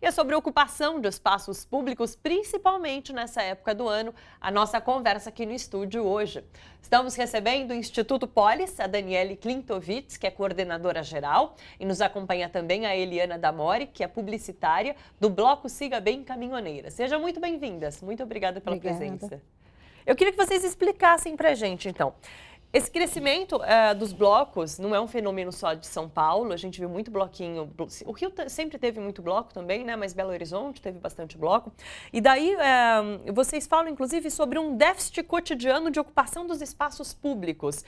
E é sobre ocupação de espaços públicos, principalmente nessa época do ano, a nossa conversa aqui no estúdio hoje. Estamos recebendo do Instituto Polis, a Daniele Klintovitz, que é coordenadora geral, e nos acompanha também a Eliana Damori, que é publicitária do Bloco Siga Bem Caminhoneira. Sejam muito bem-vindas. Muito obrigada pela presença. Eu queria que vocês explicassem pra gente, então. Esse crescimento dos blocos não é um fenômeno só de São Paulo, a gente viu muito bloquinho, o Rio sempre teve muito bloco também, né? Mas Belo Horizonte teve bastante bloco. E daí vocês falam inclusive sobre um déficit cotidiano de ocupação dos espaços públicos.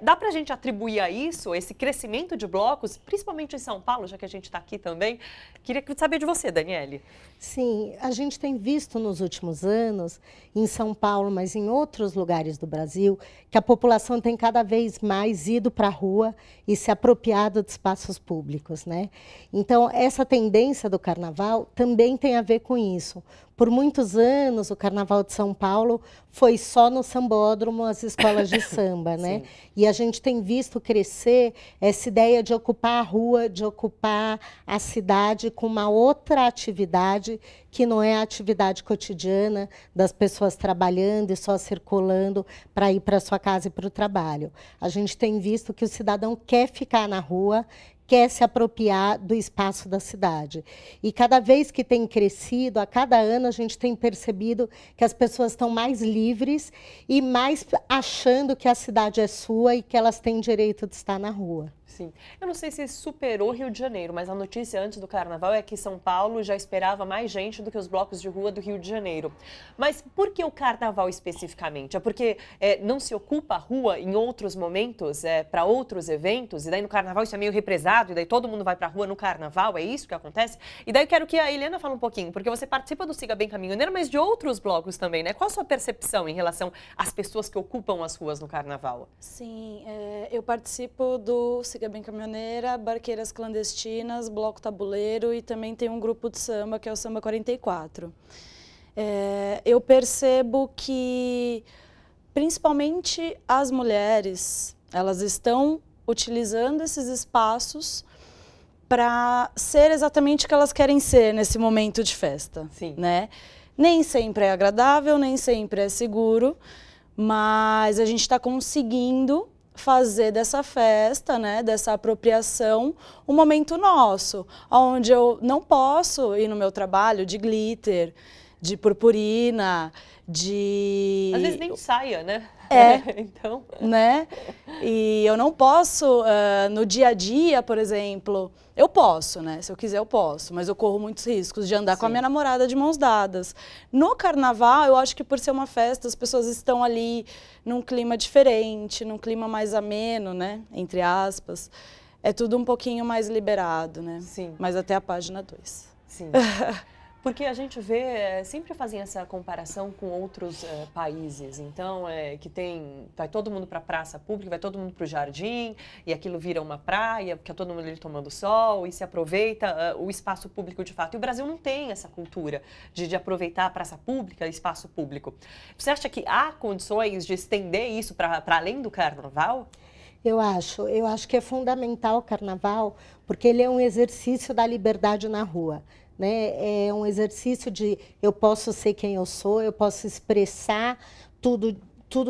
Dá pra gente atribuir a isso, esse crescimento de blocos, principalmente em São Paulo, já que a gente está aqui também? Queria saber de você, Daniele. Sim, a gente tem visto nos últimos anos, em São Paulo, mas em outros lugares do Brasil, que a população tem cada vez mais ido para a rua e se apropriado de espaços públicos, né? Então, essa tendência do carnaval também tem a ver com isso. Por muitos anos, o Carnaval de São Paulo foi só no sambódromo, as escolas de samba, né? E a gente tem visto crescer essa ideia de ocupar a rua, de ocupar a cidade com uma outra atividade que não é a atividade cotidiana das pessoas trabalhando e só circulando para ir para sua casa e para o trabalho. A gente tem visto que o cidadão quer ficar na rua, quer se apropriar do espaço da cidade. E cada vez que tem crescido, a cada ano, a gente tem percebido que as pessoas estão mais livres e mais achando que a cidade é sua e que elas têm direito de estar na rua. Sim. Eu não sei se superou Rio de Janeiro, mas a notícia antes do Carnaval é que São Paulo já esperava mais gente do que os blocos de rua do Rio de Janeiro. Mas por que o Carnaval especificamente? É porque não se ocupa a rua em outros momentos, para outros eventos? E daí no Carnaval isso é meio represado, e daí todo mundo vai para a rua no Carnaval? É isso que acontece? E daí eu quero que a Eliana fale um pouquinho, porque você participa do Siga Bem Caminhoneira, mas de outros blocos também, né? Qual a sua percepção em relação às pessoas que ocupam as ruas no Carnaval? Sim, eu participo do Siga Bem Caminhoneira, Barqueiras Clandestinas, Bloco Tabuleiro e também tem um grupo de samba que é o Samba 44. Eu percebo que, principalmente as mulheres, elas estão utilizando esses espaços para ser exatamente o que elas querem ser nesse momento de festa. Sim. Né? Nem sempre é agradável, nem sempre é seguro, mas a gente está conseguindo fazer dessa festa, né, dessa apropriação, um momento nosso, onde eu não posso ir no meu trabalho de glitter, de purpurina, de... Às vezes nem saia, né? Então... né? E eu não posso, no dia a dia, por exemplo, eu posso, né? Se eu quiser eu posso, mas eu corro muitos riscos de andar com a minha namorada de mãos dadas. No Carnaval, eu acho que por ser uma festa, as pessoas estão ali num clima diferente, num clima mais ameno, né? Entre aspas. É tudo um pouquinho mais liberado, né? Sim. Mas até a página 2. Sim. Porque a gente vê, sempre fazem essa comparação com outros países, então que vai todo mundo para a praça pública, vai todo mundo para o jardim, e aquilo vira uma praia, porque todo mundo ali tomando sol, e se aproveita o espaço público de fato. E o Brasil não tem essa cultura de aproveitar a praça pública, espaço público. Você acha que há condições de estender isso para além do Carnaval? Eu acho que é fundamental o Carnaval, porque ele é um exercício da liberdade na rua. Né? É um exercício de eu posso ser quem eu sou, eu posso expressar tudo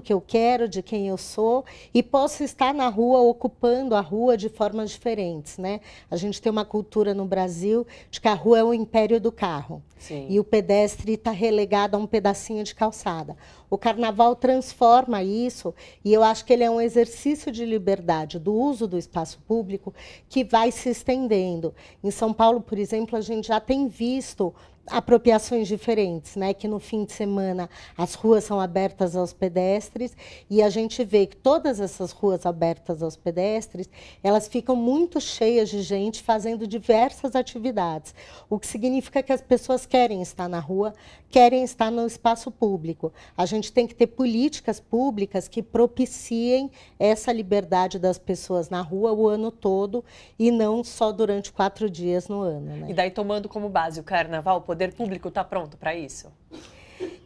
que eu quero, de quem eu sou, e posso estar na rua, ocupando a rua de formas diferentes. Né? A gente tem uma cultura no Brasil de que a rua é o império do carro. Sim. E o pedestre está relegado a um pedacinho de calçada. O Carnaval transforma isso, e eu acho que ele é um exercício de liberdade, do uso do espaço público, que vai se estendendo. Em São Paulo, por exemplo, a gente já tem visto apropriações diferentes, né? Que no fim de semana as ruas são abertas aos pedestres e a gente vê que todas essas ruas abertas aos pedestres, elas ficam muito cheias de gente fazendo diversas atividades, o que significa que as pessoas querem estar na rua, querem estar no espaço público. A gente tem que ter políticas públicas que propiciem essa liberdade das pessoas na rua o ano todo e não só durante 4 dias no ano. Né? E daí, tomando como base o Carnaval, o poder público está pronto para isso?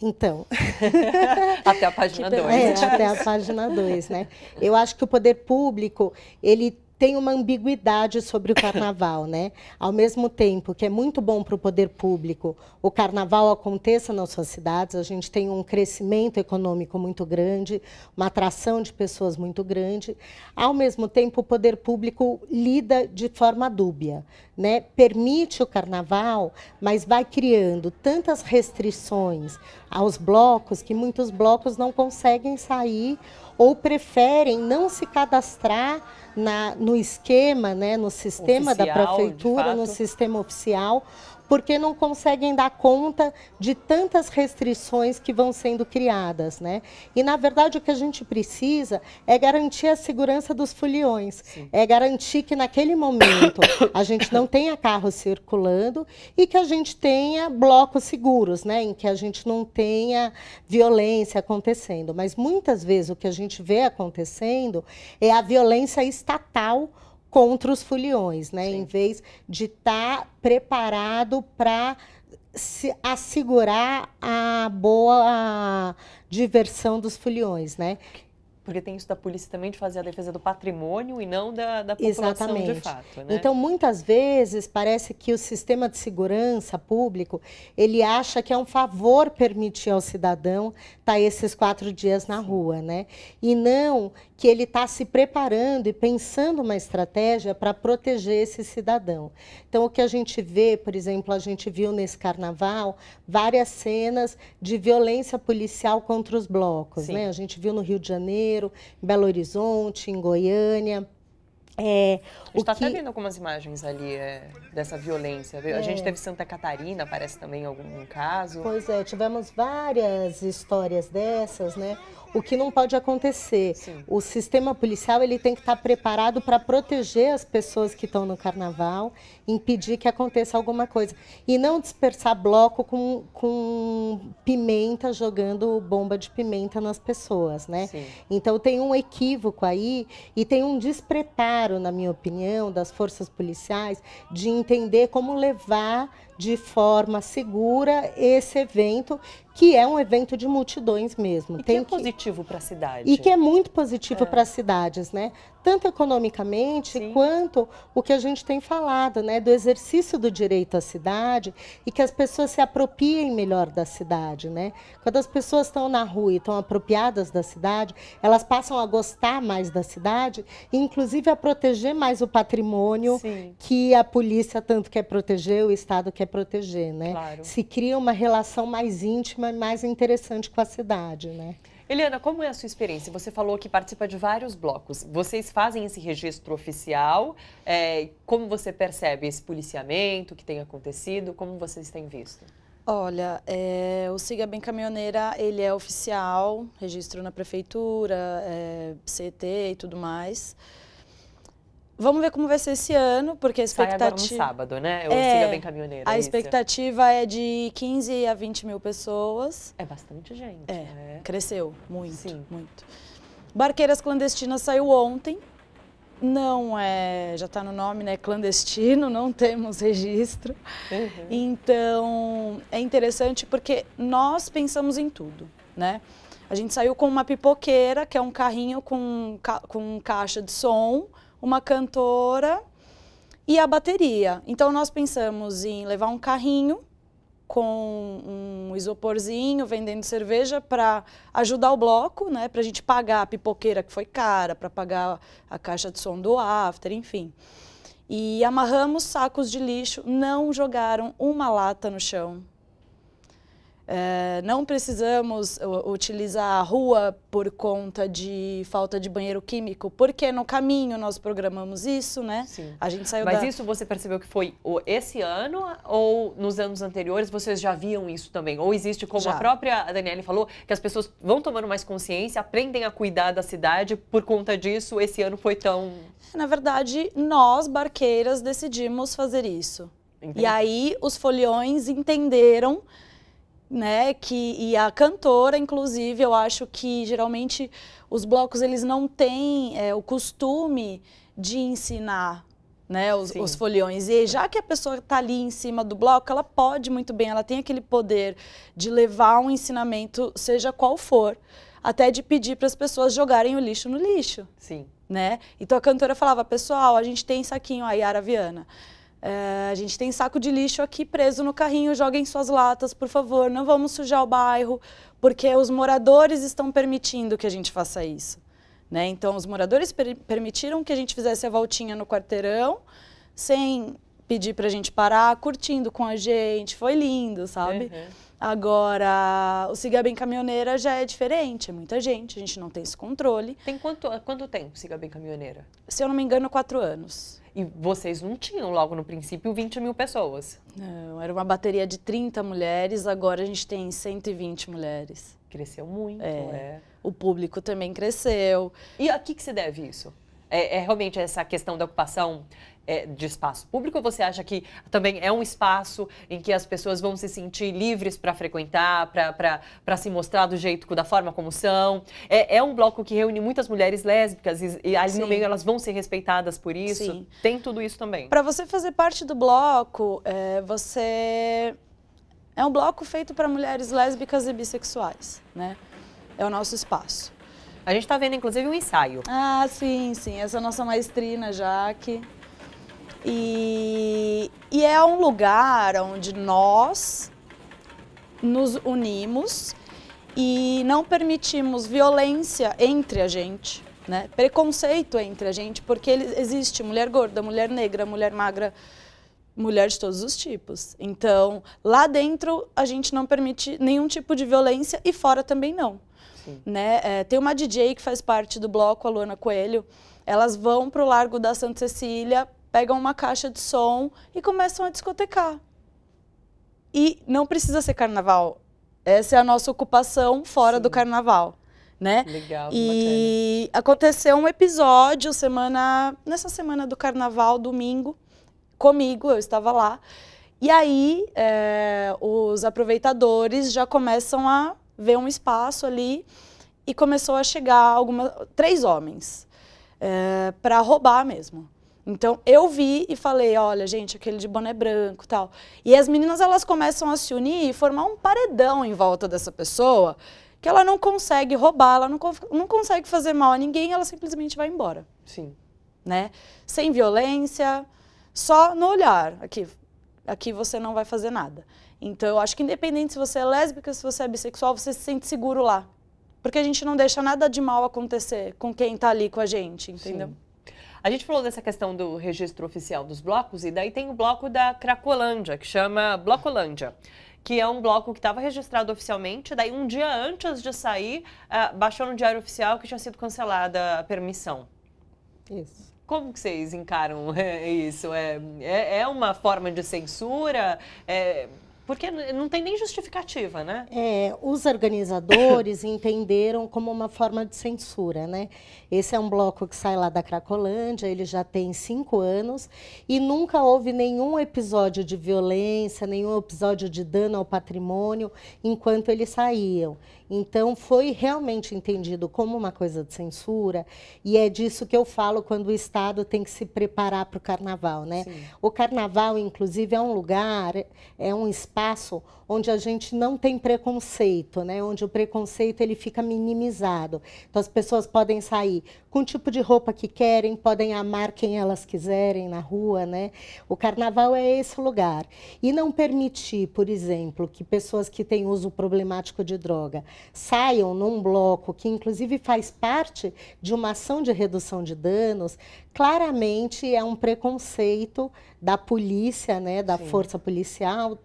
Então... Até a página 2. Até a página 2, né? Eu acho que o poder público, ele tem uma ambiguidade sobre o carnaval, né? Ao mesmo tempo que é muito bom para o poder público o carnaval aconteça nas suas cidades, a gente tem um crescimento econômico muito grande, uma atração de pessoas muito grande. Ao mesmo tempo, o poder público lida de forma dúbia, né? Permite o carnaval, mas vai criando tantas restrições aos blocos que muitos blocos não conseguem sair ou preferem não se cadastrar no esquema, né, no sistema oficial, da prefeitura, no sistema oficial, porque não conseguem dar conta de tantas restrições que vão sendo criadas, né? E, na verdade, o que a gente precisa é garantir a segurança dos foliões, é garantir que, naquele momento, a gente não tenha carros circulando e que a gente tenha blocos seguros, né? Em que a gente não tenha violência acontecendo. Mas, muitas vezes, o que a gente vê acontecendo é a violência estatal contra os foliões, né? Em vez de estar preparado para assegurar a boa diversão dos foliões, né? Porque tem isso da polícia também de fazer a defesa do patrimônio e não da população. Exatamente. De fato, né? Então, muitas vezes, parece que o sistema de segurança público, ele acha que é um favor permitir ao cidadão estar esses 4 dias na rua, né? E não que ele está se preparando e pensando uma estratégia para proteger esse cidadão. Então, o que a gente vê, por exemplo, a gente viu nesse carnaval várias cenas de violência policial contra os blocos, né? A gente viu no Rio de Janeiro, em Belo Horizonte, em Goiânia. A gente está até vendo algumas imagens ali dessa violência. A gente teve Santa Catarina, parece também algum caso. Pois é, tivemos várias histórias dessas, né? O que não pode acontecer. O sistema policial ele tem que estar preparado para proteger as pessoas que estão no carnaval, impedir que aconteça alguma coisa. E não dispersar bloco com pimenta, jogando bomba de pimenta nas pessoas, né? Então tem um equívoco aí e tem um despreparo, na minha opinião, das forças policiais de entender como levar de forma segura esse evento, que é um evento de multidões mesmo. E que é positivo para a cidade. E que é muito positivo para as cidades, né? Tanto economicamente, quanto o que a gente tem falado, né? Do exercício do direito à cidade e que as pessoas se apropriem melhor da cidade, né? Quando as pessoas estão na rua e estão apropriadas da cidade, elas passam a gostar mais da cidade e, inclusive, a proteger mais o patrimônio que a polícia tanto quer proteger, o Estado quer proteger, né? Se cria uma relação mais íntima e mais interessante com a cidade, né? Eliana, como é a sua experiência? Você falou que participa de vários blocos. Vocês fazem esse registro oficial? Como você percebe esse policiamento que tem acontecido? Como vocês têm visto? Olha, o Siga Bem Caminhoneira, ele é oficial, registro na prefeitura, CT e tudo mais. Vamos ver como vai ser esse ano, porque a expectativa... Sai agora no sábado, né? O Siga Bem Caminhoneira. A expectativa é de 15 a 20 mil pessoas. É bastante gente. Cresceu muito, muito. Barqueiras Clandestinas saiu ontem. Não já está no nome, né? Clandestino, não temos registro. Então, é interessante porque nós pensamos em tudo, né? A gente saiu com uma pipoqueira, que é um carrinho com caixa de som, uma cantora e a bateria. Então, nós pensamos em levar um carrinho com um isoporzinho, vendendo cerveja para ajudar o bloco, né? Para a gente pagar a pipoqueira que foi cara, para pagar a caixa de som do after, enfim. E amarramos sacos de lixo, não jogaram uma lata no chão. Não precisamos utilizar a rua por conta de falta de banheiro químico, porque no caminho nós programamos isso, né? A gente saiu Mas isso você percebeu que foi esse ano ou nos anos anteriores vocês já viam isso também? Ou existe, como a própria Daniele falou, que as pessoas vão tomando mais consciência, aprendem a cuidar da cidade, por conta disso esse ano foi tão... Na verdade, nós, barqueiras, decidimos fazer isso. Entendi. E aí os foliões entenderam, né, e a cantora, inclusive, eu acho que geralmente os blocos eles não têm o costume de ensinar, né, os foliões. E já que a pessoa está ali em cima do bloco, ela pode muito bem, ela tem aquele poder de levar um ensinamento, seja qual for, até de pedir para as pessoas jogarem o lixo no lixo. né? Então a cantora falava, pessoal, a gente tem saquinho, a Yara Viana, a gente tem saco de lixo aqui preso no carrinho, joguem suas latas, por favor, não vamos sujar o bairro, porque os moradores estão permitindo que a gente faça isso, né? Então os moradores permitiram que a gente fizesse a voltinha no quarteirão, sem pedir pra gente parar, curtindo com a gente, foi lindo, sabe? Agora, o Siga Bem Caminhoneira já é diferente, é muita gente, a gente não tem esse controle. Tem quanto tempo Siga Bem Caminhoneira? Se eu não me engano, 4 anos. E vocês não tinham logo no princípio 20 mil pessoas? Não, era uma bateria de 30 mulheres, agora a gente tem 120 mulheres. Cresceu muito, O público também cresceu. E a que se deve isso? É realmente essa questão da ocupação de espaço público, ou você acha que também é um espaço em que as pessoas vão se sentir livres para frequentar, para se mostrar do jeito, da forma como são? É um bloco que reúne muitas mulheres lésbicas e ali no meio elas vão ser respeitadas por isso? Sim. Tem tudo isso também? Para você fazer parte do bloco, é um bloco feito para mulheres lésbicas e bissexuais, né? É o nosso espaço. A gente está vendo, inclusive, um ensaio. Ah, sim, sim. Essa é a nossa maestrina, Jaque. E é um lugar onde nós nos unimos e não permitimos violência entre a gente, né? Preconceito entre a gente, porque existe mulher gorda, mulher negra, mulher magra, mulher de todos os tipos. Então, lá dentro, a gente não permite nenhum tipo de violência e fora também não. Né? Tem uma DJ que faz parte do bloco, a Luana Coelho, elas vão para o Largo da Santa Cecília, pegam uma caixa de som e começam a discotecar. E não precisa ser carnaval, essa é a nossa ocupação fora do carnaval. Né? Legal, e bacana. Aconteceu um episódio nessa semana do carnaval, domingo, comigo, eu estava lá, e aí os aproveitadores já começam a ver um espaço ali e começou a chegar 3 homens para roubar mesmo. Então eu vi e falei, olha gente, aquele de boné branco e tal. E as meninas elas começam a se unir e formar um paredão em volta dessa pessoa que ela não consegue roubar, ela não consegue fazer mal a ninguém, ela simplesmente vai embora. Sim. Né? Sem violência, só no olhar. Aqui você não vai fazer nada. Então, eu acho que independente se você é lésbica, se você é bissexual, você se sente seguro lá. Porque a gente não deixa nada de mal acontecer com quem está ali com a gente, entendeu? Sim. A gente falou dessa questão do registro oficial dos blocos, e daí tem o bloco da Cracolândia, que chama Blocolândia, que é um bloco que estava registrado oficialmente, daí um dia antes de sair, baixou no Diário Oficial que tinha sido cancelada a permissão. Isso. Como que vocês encaram isso? É uma forma de censura? Porque não tem nem justificativa, né? Os organizadores entenderam como uma forma de censura, né? Esse é um bloco que sai lá da Cracolândia, ele já tem 5 anos e nunca houve nenhum episódio de violência, nenhum episódio de dano ao patrimônio enquanto eles saíam. Então, foi realmente entendido como uma coisa de censura e é disso que eu falo quando o Estado tem que se preparar para o Carnaval, né? Sim. O Carnaval, inclusive, é um lugar, é um espaço onde a gente não tem preconceito, né? Onde o preconceito ele fica minimizado. Então, as pessoas podem sair com o tipo de roupa que querem, podem amar quem elas quiserem na rua, né? O Carnaval é esse lugar. E não permitir, por exemplo, que pessoas que têm uso problemático de droga saiam num bloco que, inclusive, faz parte de uma ação de redução de danos, claramente é um preconceito da polícia, né, da força policial,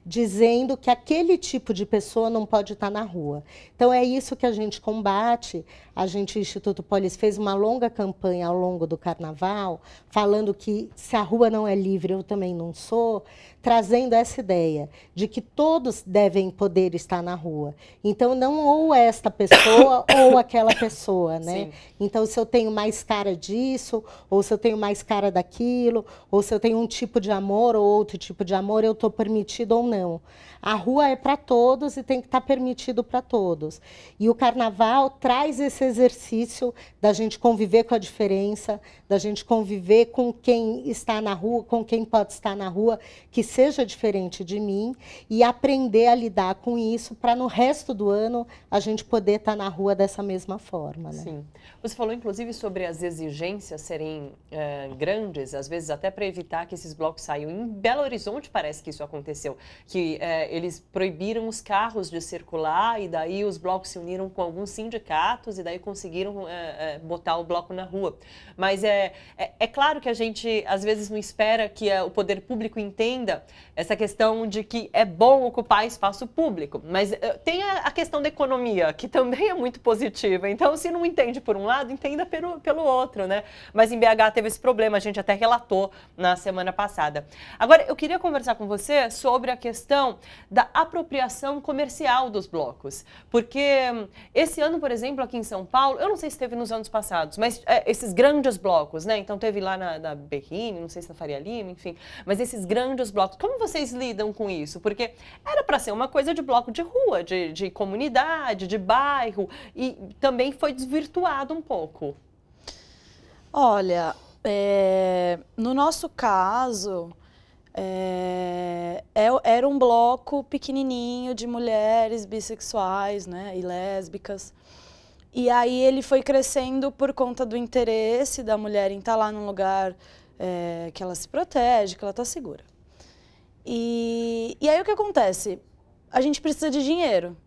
dizendo que aquele tipo de pessoa não pode estar na rua. Então, é isso que a gente combate. A gente, o Instituto Polis, fez uma longa campanha ao longo do Carnaval, falando que se a rua não é livre, eu também não sou, trazendo essa ideia de que todos devem poder estar na rua. Então, não ou esta pessoa ou aquela pessoa, né? Sim. Então, se eu tenho mais cara disso, disso, ou se eu tenho mais cara daquilo, ou se eu tenho um tipo de amor ou outro tipo de amor, eu estou permitido ou não. A rua é para todos e tem que estar permitido para todos. E o carnaval traz esse exercício da gente conviver com a diferença, da gente conviver com quem está na rua, com quem pode estar na rua, que seja diferente de mim, e aprender a lidar com isso para no resto do ano a gente poder estar na rua dessa mesma forma, né? Sim. Você falou, inclusive, sobre as exigências serem grandes, às vezes até para evitar que esses blocos saiam. Em Belo Horizonte parece que isso aconteceu, que eles proibiram os carros de circular e daí os blocos se uniram com alguns sindicatos e daí conseguiram botar o bloco na rua. Mas é claro que a gente, às vezes, não espera que o poder público entenda essa questão de que é bom ocupar espaço público, mas tem a questão da economia, que também é muito positiva. Então, se não entende por um lado, entenda pelo outro, né? Mas em BH teve esse problema, a gente até relatou na semana passada. Agora, eu queria conversar com você sobre a questão da apropriação comercial dos blocos, porque esse ano, por exemplo, aqui em São Paulo, eu não sei se teve nos anos passados, mas esses grandes blocos, né? Então teve lá na Berrini, não sei se na Faria Lima, enfim, mas esses grandes blocos, como vocês lidam com isso? Porque era para ser uma coisa de bloco de rua, de comunidade, de bairro, e também foi desvirtuado um pouco. Olha, no nosso caso, era um bloco pequenininho de mulheres bissexuais, né, e lésbicas. E aí ele foi crescendo por conta do interesse da mulher em estar lá num lugar que ela se protege, que ela está segura. E aí o que acontece? A gente precisa de dinheiro.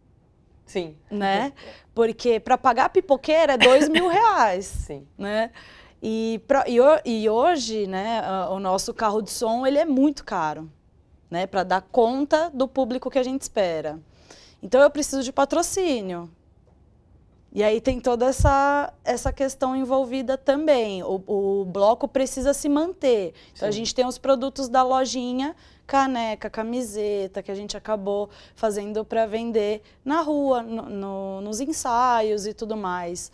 Sim. Né? Porque para pagar a pipoqueira é R$2.000. Sim. Né? E hoje, né, o nosso carro de som ele é muito caro, né, para dar conta do público que a gente espera. Então eu preciso de patrocínio. E aí tem toda essa questão envolvida também. O bloco precisa se manter. Então, a gente tem os produtos da lojinha, caneca, camiseta, que a gente acabou fazendo para vender na rua, nos ensaios e tudo mais.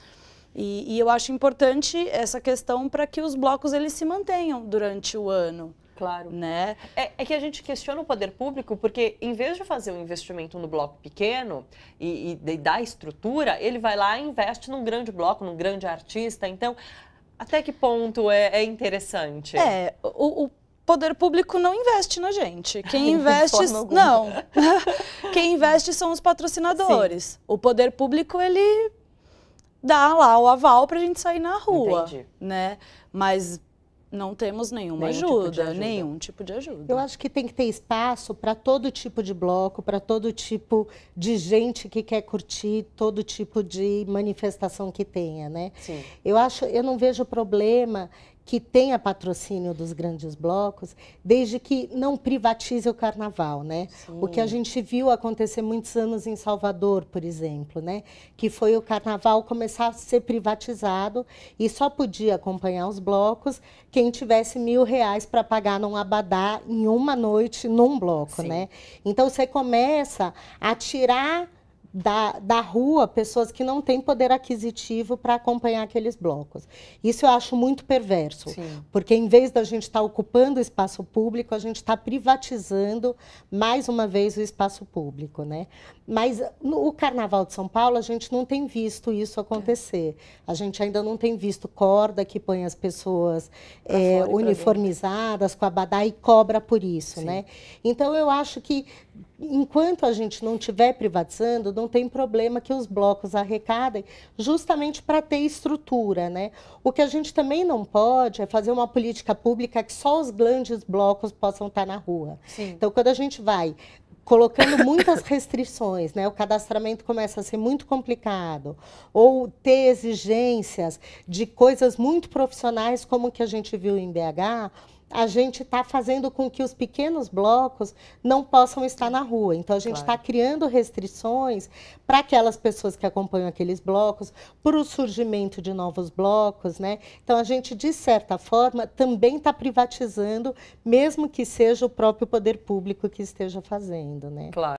E eu acho importante essa questão para que os blocos eles se mantenham durante o ano. Claro. Né? É que a gente questiona o poder público porque, em vez de fazer um investimento no bloco pequeno e dar estrutura, ele vai lá e investe num grande bloco, num grande artista. Então, até que ponto é interessante? O poder público não investe na gente. Quem investe... Não. Quem investe são os patrocinadores. Sim. O poder público, ele dá lá o aval para a gente sair na rua. Entendi. Né? Mas... não temos nenhuma ajuda, nenhum tipo de ajuda. Eu acho que tem que ter espaço para todo tipo de bloco, para todo tipo de gente que quer curtir, todo tipo de manifestação que tenha, né? Sim. Eu não vejo problema que tenha patrocínio dos grandes blocos, desde que não privatize o carnaval, né? Sim. O que a gente viu acontecer muitos anos em Salvador, por exemplo, né? Que foi o carnaval começar a ser privatizado e só podia acompanhar os blocos quem tivesse R$1.000 para pagar num abadá em uma noite num bloco, Sim. né? Então você começa a tirar da rua pessoas que não têm poder aquisitivo para acompanhar aqueles blocos. Isso eu acho muito perverso, Sim. porque em vez da gente estar ocupando o espaço público, a gente está privatizando mais uma vez o espaço público, né? Mas no Carnaval de São Paulo a gente não tem visto isso acontecer. A gente ainda não tem visto corda que põe as pessoas uniformizadas com abadá e cobra por isso, né? Então eu acho que enquanto a gente não estiver privatizando, não tem problema que os blocos arrecadem justamente para ter estrutura, né? O que a gente também não pode é fazer uma política pública que só os grandes blocos possam estar na rua. Sim. Então, quando a gente vai colocando muitas restrições, né? O cadastramento começa a ser muito complicado, ou ter exigências de coisas muito profissionais, como o que a gente viu em BH, a gente está fazendo com que os pequenos blocos não possam estar na rua. Então, a gente está criando restrições para aquelas pessoas que acompanham aqueles blocos, para o surgimento de novos blocos, né? Então, a gente, de certa forma, também está privatizando, mesmo que seja o próprio poder público que esteja fazendo, né? Claro.